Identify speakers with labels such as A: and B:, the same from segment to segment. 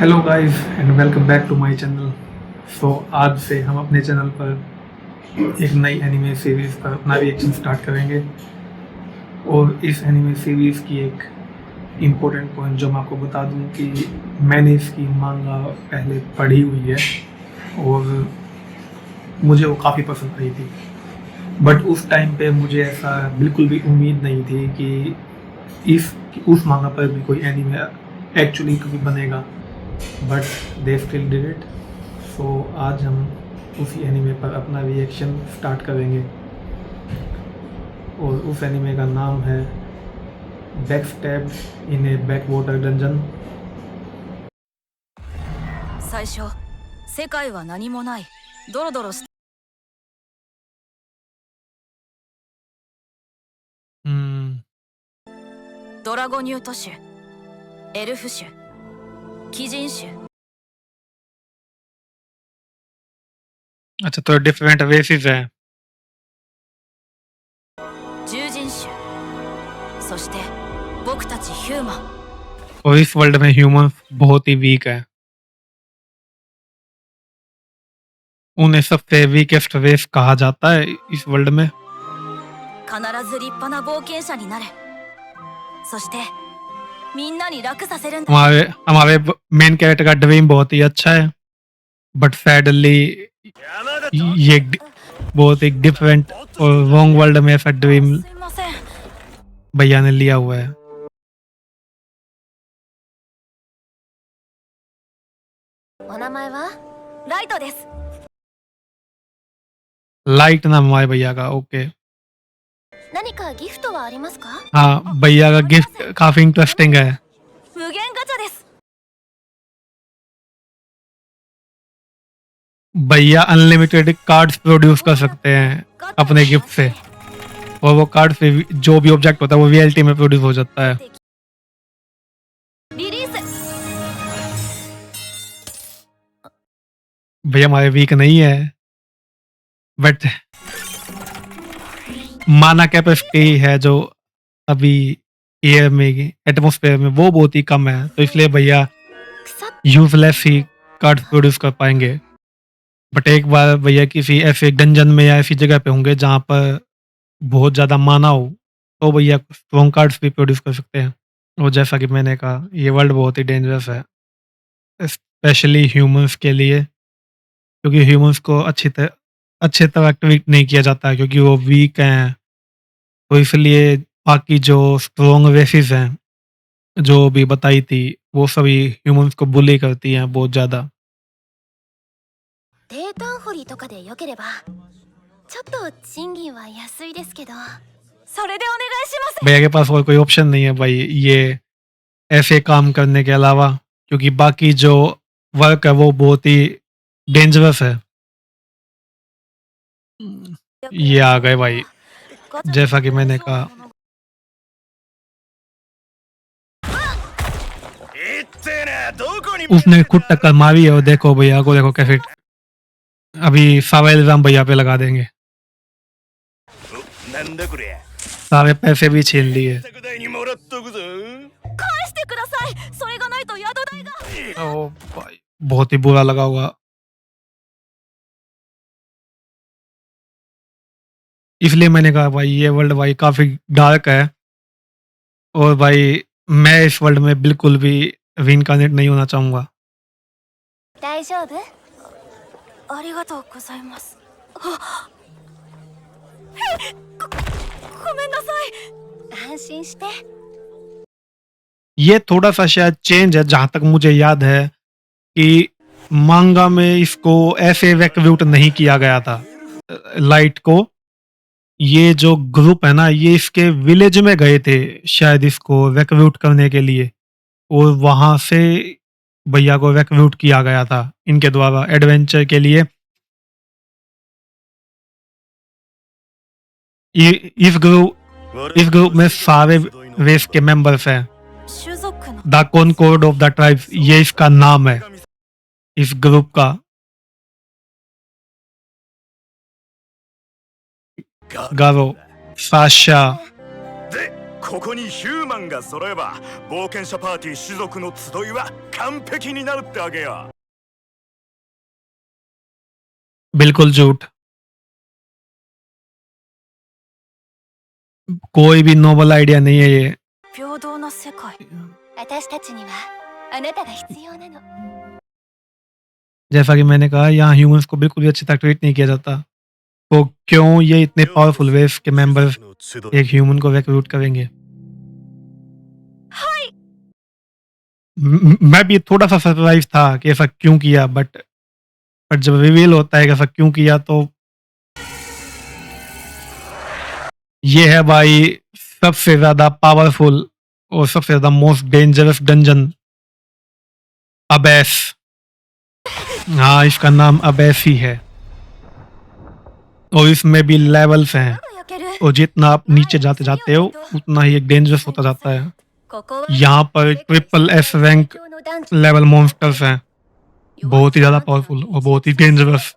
A: Hello guys and welcome back to my channel. आज से हम अपने चैनल पर एक नई एनिमे सीरीज़ पर अपना रिएक्शन स्टार्ट करेंगे। और इस एनिमे सीरीज़ की एक इम्पोर्टेंट पॉइंट जो मैं आपको बता दूं कि मैंने इसकी मांगा पहले पढ़ी हुई है और मुझे वो काफ़ी पसंद आई थी। बट उस टाइम पे मुझे ऐसा बिल्कुल भी उम्मीद नहीं थी कि उस मांगा पर भी कोई एनिमे एक्चुअली कभी बनेगा। But they still did it. आज हम उसी एनिमे पर अपना रिएक्शन स्टार्ट करेंगे और उस एनिमे का नाम है बैकस्टैब्ड इन ए बैकवाटर डंजन।
B: 最初世界は何もないドロドロし ドラゴニュート種エルフ種鬼人種
A: अच्छा, तो डिफरेंट रेसेस हैं
B: 獣人種そして僕たちヒューマン
A: और इस वर्ल्ड में ह्यूमन बहुत ही वीक है। उन्हें सबसे वीकेस्ट रेस कहा जाता है इस वर्ल्ड में।
B: 必ず立派な冒険者になれそしてみんなに楽させるんだ
A: हमारे हमारे मेन कैरेक्टर का ड्रीम बहुत ही अच्छा है, बट सैडली ये बहुत एक डिफरेंट और रॉन्ग वर्ल्ड में ऐसा ड्रीम
B: すいません
A: भैया ने लिया हुआ है।
B: お名前はライトです
A: लाइट नाम हमारे भैया का। ओके,
B: 何かギフトはありますか
A: हाँ भैया का गिफ्ट काफी इंटरेस्टिंग है।
B: 無限ガチャです
A: भैया अनलिमिटेड कार्ड्स प्रोड्यूस कर सकते हैं अपने गिफ्ट से, और वो कार्ड से जो भी ऑब्जेक्ट होता है वो रियलिटी में प्रोड्यूस हो जाता है।
B: リリース
A: भैया हमारे वीक नहीं है, बट माना कैपेसिटी है जो अभी एयर में एटमोस्फेयर में वो बहुत ही कम है, तो इसलिए भैया
B: 草
A: यूजलेस ही कार्ड प्रोड्यूस कर पाएंगे। बट एक बार भैया किसी ऐसे डंजन में या ऐसी जगह पे होंगे जहाँ पर बहुत ज़्यादा माना हो, तो भैया स्ट्रॉन्ग कार्ड्स भी प्रोड्यूस कर सकते हैं। और जैसा कि मैंने कहा, ये वर्ल्ड बहुत ही डेंजरस है, स्पेशली ह्यूमंस के लिए, क्योंकि ह्यूमंस को अच्छे तरह ट्रीट नहीं किया जाता है क्योंकि वो वीक हैं। तो इसलिए बाकी जो स्ट्रॉन्ग रेसेस हैं जो भी बताई थी, वो सभी ह्यूमंस को बुली करती हैं बहुत ज़्यादा।
B: 低炭掘りとかでよければちょっと賃金は安いですけどそれでお願いします
A: भैया के पास और कोई ऑप्शन नहीं है भाई ये ऐसे काम करने के अलावा, क्योंकि बाकी जो वर्क है वो बहुत ही डेंजरस है। ये आ गए भाई, जैसा कि मैंने कहा। उसने खुद टक्कर मारी है और देखो भैया को, देखो कैसे अभी सारा इल्जाम भैया पे लगा देंगे।
C: なんだこりゃ
A: सारे पैसे भी छीन लिए।
C: 宅代にもらっとくぞ
B: 返してくださいそれがないと宿代が
A: ओ भाई, बहुत ही बुरा लगा होगा। इसलिए मैंने कहा भाई ये वर्ल्ड भाई काफी डार्क है, और भाई मैं इस वर्ल्ड में बिल्कुल भी रीइंकार्नेट नहीं होना चाहूंगा।
B: 大丈夫ありがとうございますあごめんなさい安心して
A: ये थोड़ा सा शायद चेंज है, जहां तक मुझे याद है कि मांगा में इसको ऐसे रिक्रूट नहीं किया गया था लाइट को। ये जो ग्रुप है ना, ये इसके विलेज में गए थे शायद इसको रिक्रूट करने के लिए, और वहां से भैया को रिक्रूट किया गया था इनके द्वारा एडवेंचर के लिए। इस ग्रुप में सारे रेस के मेंबर्स हैं।
B: 種族の
A: the concord of the tribes, ये इसका नाम है इस ग्रुप का। गारो, साशा,
C: ここにヒューマンが揃えば冒険者パーティー種族の集いは完璧になるってわけよ。
A: बिल्कुल झूठ। कोई भी नोबल आइडिया नहीं है ये।
B: 平等な世界。私たちにはあなたが必要なの。
A: जैसा कि मैंने कहा, यहाँ ह्यूमंस को बिल्कुल भी अच्छी तरह ट्रीट नहीं किया जाता। तो क्यों ये इतने पावरफुल वेव के मेंबर्स एक ह्यूमन को रिक्रूट करेंगे? मैं भी थोड़ा सा सरप्राइज था कि ऐसा क्यों किया, बट जब रिवील होता है कि ऐसा क्यों किया तो ये है भाई सबसे ज्यादा पावरफुल और सबसे ज्यादा मोस्ट डेंजरस डंजन, अबेस। हाँ, इसका नाम अबेस ही है और इसमें भी लेवल्स हैं और जितना आप नीचे जाते जाते हो उतना ही एक डेंजरस होता जाता है। यहाँ पर triple S rank level monsters हैं, बहुत ही ज्यादा पावरफुल और बहुत ही डेंजरस।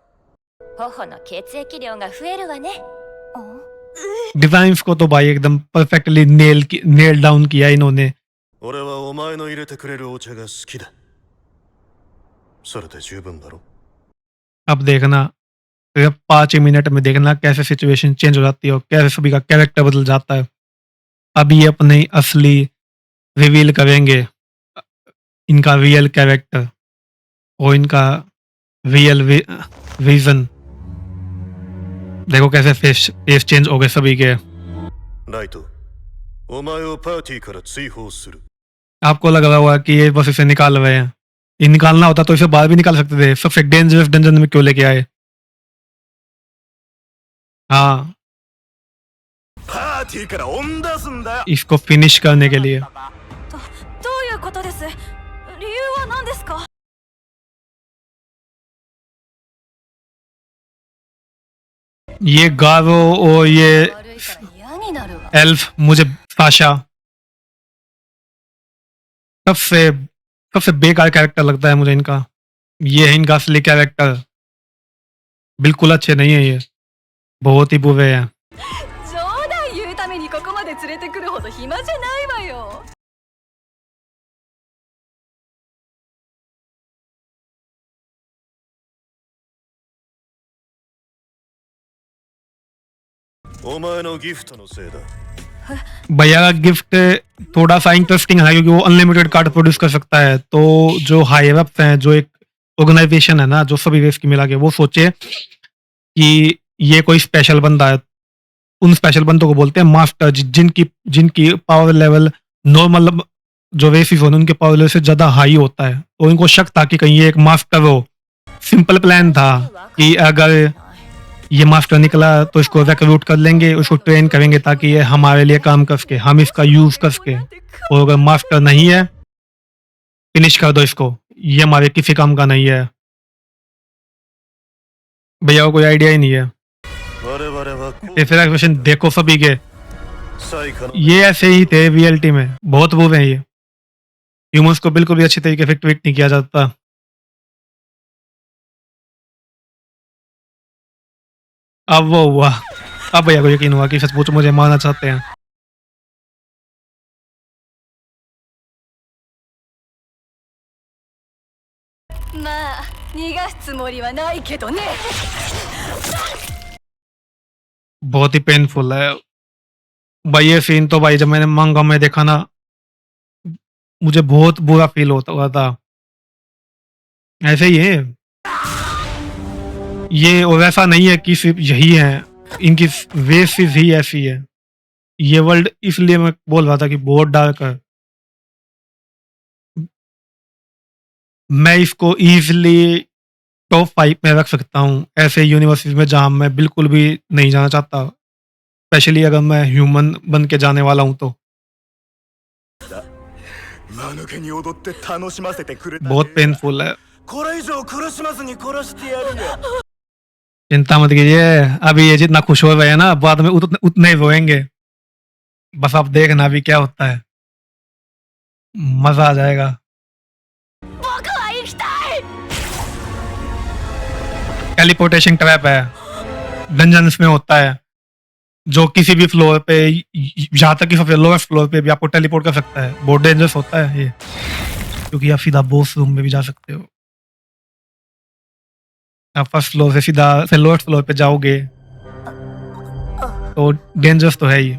B: 頬の血液量が増えるわね。
A: डिजाइन्स को तो भाई एकदम परफेक्टली नेल डाउन किया इन्होंने।
C: 俺はお前の入れてくれるお茶が好きだ。それで十分だろ。
A: अब देखना, सिर्फ 5 मिनट में देखना कैसे सिचुएशन चेंज हो जाती है और कैसे सभी का कैरेक्टर बदल जाता है। अभी ये अपने असली रिवील करेंगे, इनका रियल कैरेक्टर और इनका रियल विजन। देखो कैसे फेस चेंज हो गए सभी के।
C: ライト、お前をパーティーから追放する。
A: आपको लग रहा होगा कि ये बस इसे निकाल रहे हैं। ये निकालना होता तो इसे बाहर भी निकाल सकते थे, सबसे डेंजरस डंजन में क्यों लेके आए? हाँ,
C: パーティーから追ん出すんだよ。
A: इसको फिनिश करने के लिए।
B: どういうことです？理由は何ですか？
A: ये गारो और ये
B: 悪いから嫌になるわ。
A: एल्फ, मुझे साशा सबसे बेकार कैरेक्टर लगता है मुझे इनका। ये है इनका असली कैरेक्टर, बिल्कुल अच्छे नहीं है ये, बहुत ही बुरे हैं।
B: 冗談言うためにここまで連れてくるほど暇じゃないわよ。
C: お前のギフトのせいだ。
A: भैया का गिफ्ट थोड़ा सा इंटरेस्टिंग है क्योंकि वो अनलिमिटेड कार्ड प्रोड्यूस कर सकता है। तो जो हायर अप हैं, जो एक ऑर्गेनाइजेशन है ना, जो सभी वेव की मिला के, वो सोचे कि ये कोई स्पेशल बंदा है। उन स्पेशल बंदों को बोलते हैं मास्टर, जिनकी पावर लेवल नॉर्मल जो वेसिस होने उनके पावर लेवल से ज्यादा हाई होता है। तो इनको शक था कि कहीं ये एक मास्टर हो। सिंपल प्लान था कि अगर ये मास्टर निकला तो इसको रिक्रूट कर लेंगे, उसको ट्रेन करेंगे ताकि ये हमारे लिए काम कर सके, हम इसका यूज कर सके। और अगर मास्टर नहीं है, फिनिश कर दो इसको, ये हमारे किसी काम का नहीं है। भैया को कोई आइडिया ही नहीं है।
C: 我々はこう
A: ये फिर एक्सप्रेशन देखो सभी के,
C: 最下の
A: ये ऐसे ही थे रियलिटी में, बहुत बुरे हैं ये। ह्यूमंस को बिल्कुल भी अच्छी तरीके से ट्रीट नहीं किया जाता। अब वो हुआ, अब भैया को यकीन हुआ कि सचमुच मुझे मारना चाहते हैं।
B: まあ逃がすつもりはないけどね。
A: बहुत ही पेनफुल है भाई ये सीन। तो भाई जब मैंने मांगा में देखा ना, मुझे बहुत बुरा फील होता हुआ था। ऐसे ही है ये, और ऐसा नहीं है कि सिर्फ यही है, इनकी वेसिस ही ऐसी है। ये वर्ल्ड इसलिए मैं बोल रहा था कि बहुत डार्क है। मैं इसको इजीली टॉप 5 में रख सकता हूँ ऐसे यूनिवर्सिटीज में जहां मैं बिल्कुल भी नहीं जाना चाहता, स्पेशली अगर मैं ह्यूमन बन के जाने वाला हूँ तो।
C: 間抜けに踊って楽しませてくれた。
A: बहुत पेनफुल है।
C: これ以上苦しまずに殺してやるよ。
A: चिंता मत कीजिए, अभी ये जितना खुश हो रहे हैं ना, बाद में उतने ही रोएंगे। बस आप देखना अभी क्या होता है, मजा आ जाएगा।
B: 僕は生きたい。
A: टेलीपोर्टेशन ट्रैप है, डंजन्स में होता है। जो किसी भी फ्लोर पे, यहाँ तक कि सबसे लोएस्ट फ्लोर पे भी आपको टेलीपोर्ट कर सकता है। बहुत डेंजरस होता है ये, क्योंकि आप सीधा बॉस रूम में भी जा सकते हो। आप फर्स्ट फ्लोर से सीधा फिर लोएस्ट फ्लोर पे जाओगे तो डेंजरस तो है ही,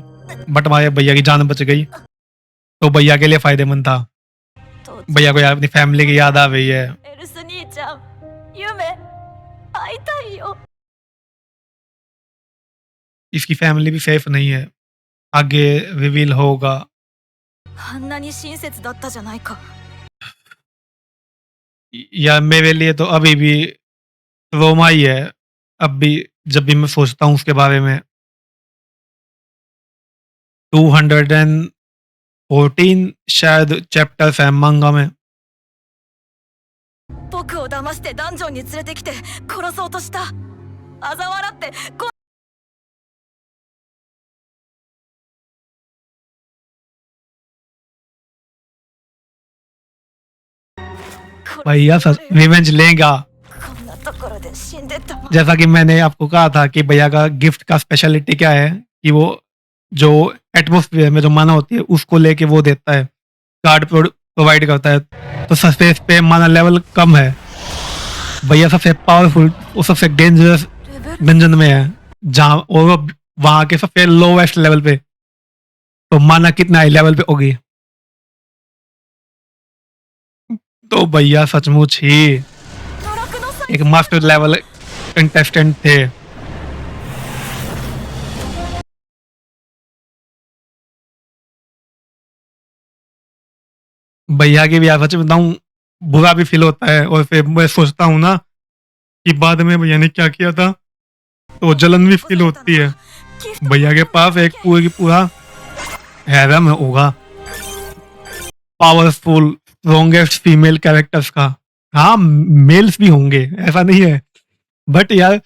A: बट हमारे भैया की जान बच गई तो भैया के लिए फायदेमंद था।
B: 父
A: भैया को यार अपनी फैमिली की याद आ गई है।
B: エルス兄ちゃん夢会いたいよ
A: इसकी फैमिली भी सेफ नहीं है, आगे रिवील होगा।
B: あんなに親切だったじゃないか
A: या मेरे लिए तो अभी भी रोमा ही है। अब भी जब भी मैं सोचता हूँ उसके बारे में। 214 शायद चैप्टर्स है मांगा में।
B: 僕を騙してダンジョンに連れてきて殺そうとした嘲笑ってこ
A: भैया रिवेंज लेगा।
B: こんなところで死んでたわ
A: जैसा कि मैंने आपको कहा था कि भैया का गिफ्ट का स्पेशलिटी क्या है कि वो जो एटमोस्फियर में जो माना होती है उसको लेके वो देता है, कार्ड प्रोवाइड करता है। तो सरफेस पे माना लेवल कम है, भैया सबसे पावरफुल और सबसे डेंजरस
B: レベル
A: डंजन में है, जहाँ और वहां के सबसे लोवेस्ट लेवल पे। तो माना कितना हाई लेवल पे होगी। तो भैया सचमुच ही
B: 奈落のさ
A: एक मास्टर लेवल कंटेस्टेंट थे। भैया की भी यार सच बताऊं बुरा भी फील होता है, और फिर मैं सोचता हूँ ना कि बाद में भैया ने क्या किया था तो जलन भी फील होती है।
B: ギフト
A: भैया के पास एक पूरा हैरम होगा पावरफुल स्ट्रॉन्गेस्ट फीमेल कैरेक्टर्स का। हाँ मेल्स भी होंगे ऐसा नहीं है, बट यार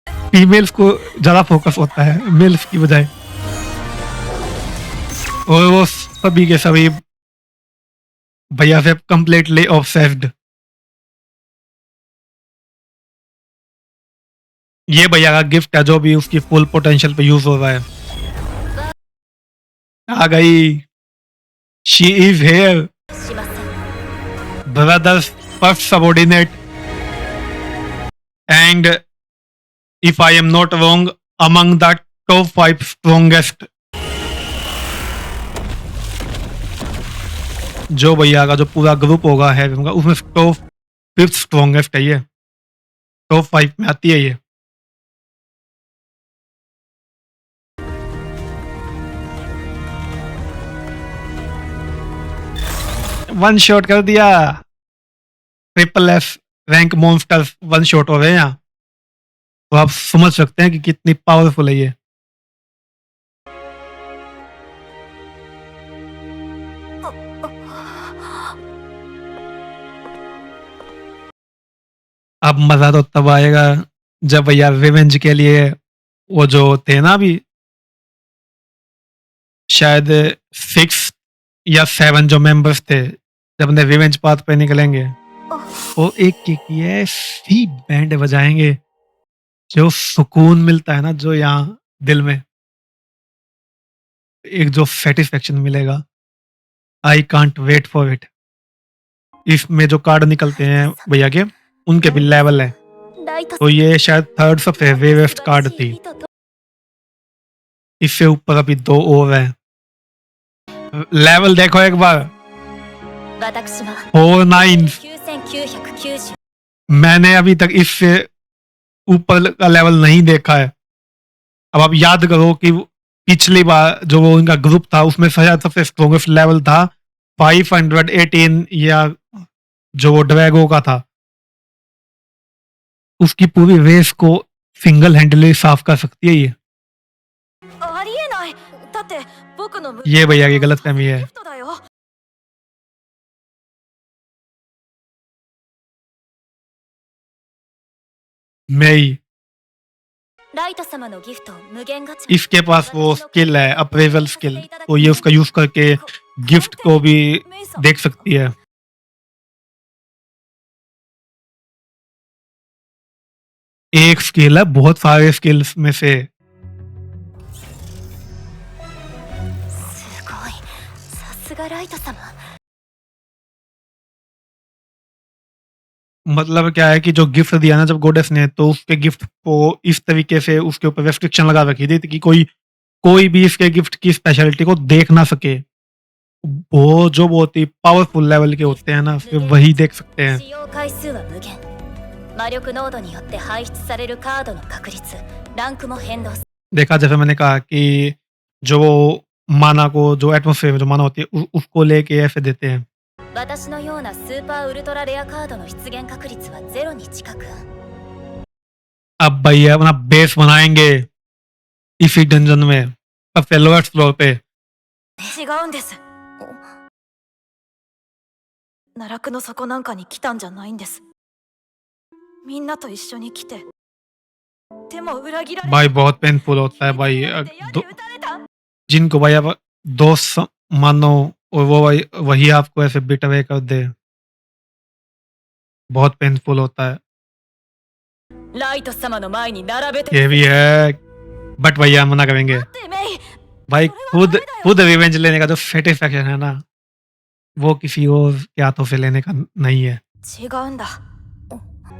A: फीमेल्स को ज्यादा फोकस होता है मेल्स की बजाय, और वो सभी के सभी भैया से कंप्लीटली ऑब्सेस्ड। ये भैया का गिफ्ट है जो भी उसकी फुल पोटेंशियल पे यूज हो रहा है। आ गई, she is here,
B: しません
A: brothers first subordinate, and if I am not wrong among the top 5 strongest। जो भैया का जो पूरा ग्रुप होगा है उसमें टॉप 5th स्ट्रॉन्गेस्ट है, ये टॉप 5 में आती है ये। वन शॉट कर दिया, triple S rank monsters one shot हो गए यहाँ। तो आप समझ सकते हैं कि कितनी पावरफुल है ये। अब मजा तो तब आएगा जब भैया रिवेंज के लिए वो जो थे ना अभी शायद 6 या 7 जो मेंबर्स थे जब अपने रिवेंज पाथ पे निकलेंगे, वो एक एक ऐसी बैंड बजाएंगे जो सुकून मिलता है ना, जो यहाँ दिल में एक जो सेटिस्फेक्शन मिलेगा, I can't wait for it. इसमें जो कार्ड निकलते हैं भैया के उनके भी लेवल है,
B: ライト
A: तो ये शायद 3rd सबसे रेवेस्ट कार्ड थी। इससे ऊपर अभी 2 और हैं। लेवल देखो एक बार,
B: 私は
A: 4 9।
B: 9990
A: मैंने अभी तक इससे ऊपर का लेवल नहीं देखा है। अब आप याद करो कि पिछली बार जो वो उनका ग्रुप था उसमें शायद सबसे स्ट्रॉन्गेस्ट लेवल था 518, या जो वो ड्रैगो का था उसकी पूरी रेस को सिंगल हैंडली साफ कर सकती है ये।
B: ありえないだって僕の
A: ये भैया की गलतफहमी है।
B: ギフトだよ
A: मैं ही,
B: ライト様のギフト無限ガチャ
A: इसके पास वो स्किल है अप्रेजल स्किल, तो ये उसका यूज करके गिफ्ट को भी देख सकती है। एक स्किल है बहुत सारे स्किल्स में से।
B: ト様
A: मतलब क्या है कि जो गिफ्ट दिया ना जब गोडेस ने, तो उसके गिफ्ट को इस तरीके से उसके ऊपर रेस्ट्रिक्शन लगा रखी थी कि कोई भी इसके गिफ्ट की स्पेशलिटी को देख ना सके। वो जो बहुत ही पावरफुल लेवल के होते हैं ना, फिर वही देख सकते हैं।
B: 使用回数は無限魔力濃度によって排出されるカードの確率ランクも変動する
A: देखा जैसे मैंने कहा कि जो माना को, जो एटमोसफेयर में जो माना होती है उसको लेके ऐसे देते हैं।
B: 私のようなスーパーウルトラレアカードの出現確率はゼロに近く
A: अब भैया अपना बेस बनाएंगे इसी डंजन में, सबसे लोएस्ट फ्लोर पे।
B: 違うんです奈落の底なんかに来たんじゃないんですみんなと一緒に来てでも裏切られ
A: भाई बहुत पेनफुल होता है भाई।
B: 部屋で撃たれた
A: जिनको भाई अब दोस्त मानो और वो वही आपको ऐसे बिटवे कर दे, बहुत पेनफुल होता है।
B: ライト様の前に並べて
A: ये भी है, बट भैया मना करेंगे
B: てメイ
A: भाई। खुद रिवेंज लेने का जो सेटिस्फेक्शन है ना, वो किसी और के हाथों से लेने का नहीं है।
B: 違うんだ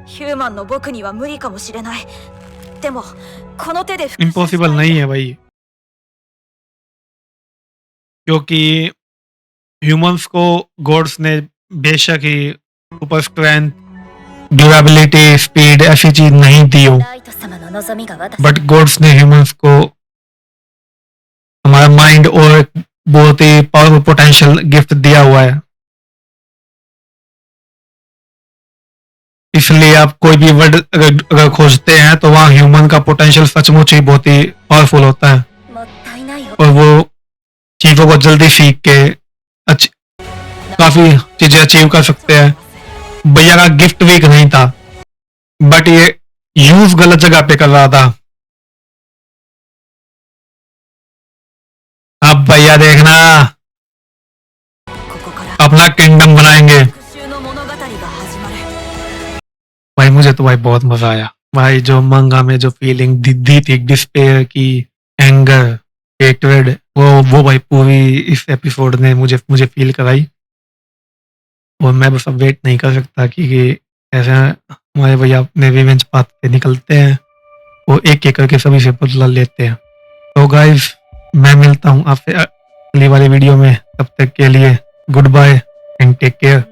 B: ヒューマンの僕には無理かもしれないでもこの手で復讐したい
A: इम्पॉसिबल नहीं है भाई, क्योंकि ह्यूमंस को गॉड्स ने बेशक ही सुपर स्ट्रेंथ, ड्यूरेबिलिटी, स्पीड ऐसी चीज नहीं दी हो,
B: ライト様の望みが私
A: बट गॉड्स ने ह्यूमंस को हमारा माइंड और एक बहुत ही पावरफुल पोटेंशियल गिफ्ट दिया हुआ है। इसलिए आप कोई भी वर्ड अगर खोजते हैं तो वहाँ ह्यूमन का पोटेंशियल सचमुच ही बहुत ही पावरफुल होता है
B: もったいないよ
A: और वो चीजों को जल्दी सीख के काफी चीजें अचीव कर सकते हैं। भैया का गिफ्ट वीक नहीं था, बट ये यूज गलत जगह पे कर रहा था। अब भैया देखना
B: ここから
A: अपना किंगडम बनाएंगे।
B: 復讐の物語が始まる
A: भाई मुझे तो भाई बहुत मजा आया भाई। जो मंगा में जो फीलिंग दी थी, डिस्पेयर की, एंगर, हेट्रेड, वो भाई पूरी इस एपिसोड ने मुझे फील कराई। और मैं बस अब वेट नहीं कर सकता कि ऐसे हमारे भैया अपने रिवेंज पाथ पे निकलते हैं और एक एक करके सभी से बदला लेते हैं। तो गाइस मैं मिलता हूँ आपसे अगली वाली वीडियो में, तब तक के लिए goodbye and take care.